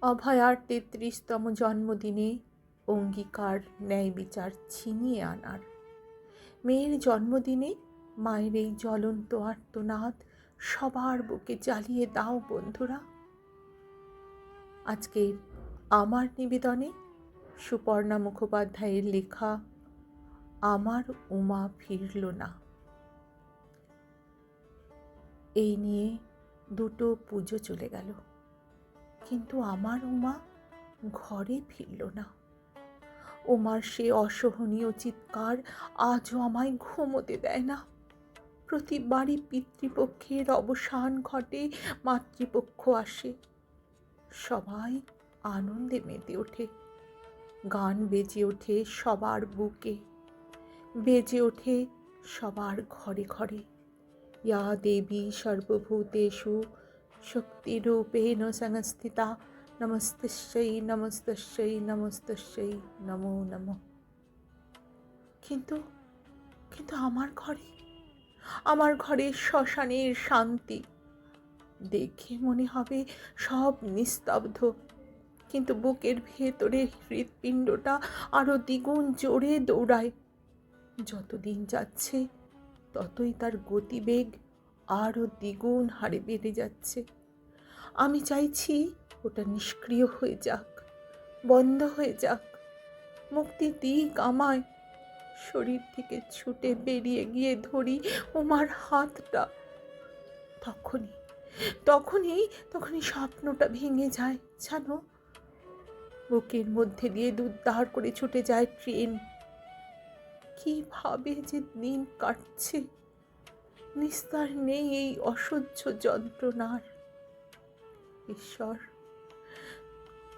অভয়ার ৩৩তম জন্মদিনে অঙ্গীকার ন্যায় বিচার ছিনিয়ে আনার, মেয়ের জন্মদিনে মায়ের এই জ্বলন্ত আর্তনাদ সবার বুকে জ্বালিয়ে দাও বন্ধুরা। আজকের আমার নিবেদনে সুপর্ণা মুখোপাধ্যায়ের লেখা আমার উমা ফিরল না। এই নিয়ে দুটো পুজো চলে গেল, কিন্তু আমার উমা ঘরে ফিরল না। উমার সে অসহনীয় চিৎকার আজও আমায় ঘুমোতে দেয় না। প্রতিবারই পিতৃপক্ষের অবসান ঘটে, মাতৃপক্ষ আসে, সবাই আনন্দে মেতে ওঠে। গান বেজে ওঠে সবার বুকে, বেজে ওঠে সবার ঘরে ঘরে। ইয়া দেবী সর্বভূতেষু শক্তিরূপেণ সংস্থিতা নমস্তস্যৈ নমস্তস্যৈ নমস্তস্যৈ নমো নমঃ। কিন্তু কিন্তু আমার ঘরে শ্মশানের শান্তি দেখে মনে হবে সব নিস্তব্ধ, কিন্তু বুকের ভেতরে হৃৎপিণ্ডটা আরো দ্বিগুণ জোরে দৌড়ায়। যতদিন যাচ্ছে ততই তার গতিবেগ আরো দ্বিগুণ হারে বেড়ে যাচ্ছে। আমি চাইছি ওটা নিষ্ক্রিয় হয়ে যাক, বন্ধ হয়ে যাক, মুক্তি দিক আমায়। শরীর থেকে ছুটে বেরিয়ে গিয়ে ধরি উমার হাতটা। তখনই স্বপ্নটা ভেঙে যায়। জানো, বুকের মধ্যে দিয়ে দুধদার করে ছুটে যায় ট্রেন। কিভাবে যে দিন কাটছে, নিস্তার নেই এই অসহ্য যন্ত্রণার। ঈশ্বর,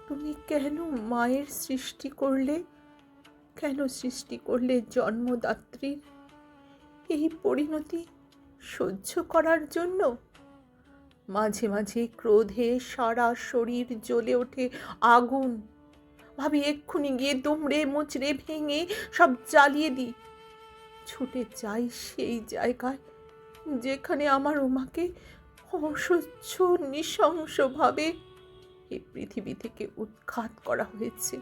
তুমি কেন মায়ের সৃষ্টি করলে, কেন সৃষ্টি করলে জন্মদাত্রীর এই পরিণতি সহ্য করার জন্য? মাঝে মাঝে ক্রোধে সারা শরীর জ্বলে ওঠে আগুন। ভাবি এক্ষুনি গিয়ে দুমড়ে মুচড়ে ভেঙে সব জ্বালিয়ে দিই। ছুটে যাই সেই জায়গায় যেখানে আমার উমাকে অসহ্য নৃশংসভাবে এই পৃথিবী থেকে উৎখাত করা হয়েছে।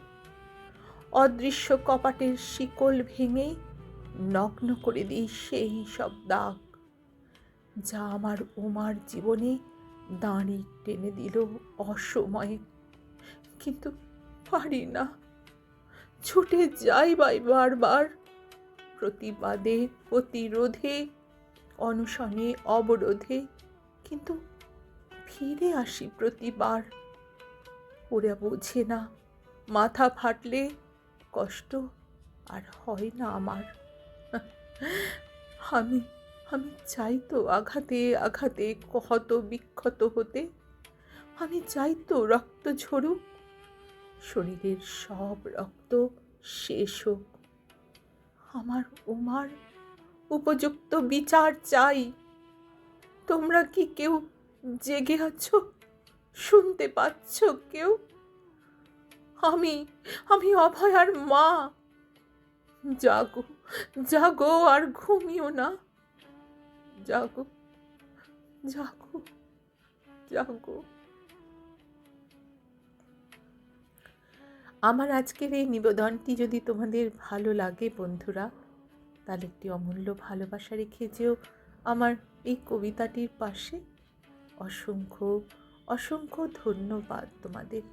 অদৃশ্য কপাটের শিকল ভেঙে নগ্ন করে দিই সেই সব দাগ যা আমার উমার জীবনে দাঁড়ি টেনে দিল অসময়ে। কিন্তু পারি না, ছুটে যাই বারবার, প্রতিবাদে, প্রতিরোধে, অনশনে, অবরোধে, কিন্তু ফিরে আসি প্রতিবার। ওরা বোঝে না, মাথা ফাটলে কষ্ট আর হয় না আমার। আমি চাই তো আঘাতে আঘাতে ক্ষত বিক্ষত হতে, আমি চাই তো রক্ত ঝরুক, শরীরের সব রক্ত শেষ হোক। আমার উমার উপযুক্ত বিচার চাই। তোমরা কি কেউ জেগে আছো? শুনতে পাচ্ছ কেউ? আমি অভয়ার মা। জাগো, জাগো, আর ঘুমিও না। জাগো, জাগো, জাগো। আমার আজকের এই নিবেদনটি যদি তোমাদের ভালো লাগে বন্ধুরা, তাহলে একটি অমূল্য ভালোবাসা রেখে যেও আমার এই কবিতাটির পাশে। অসংখ্য অসংখ্য ধন্যবাদ তোমাদের।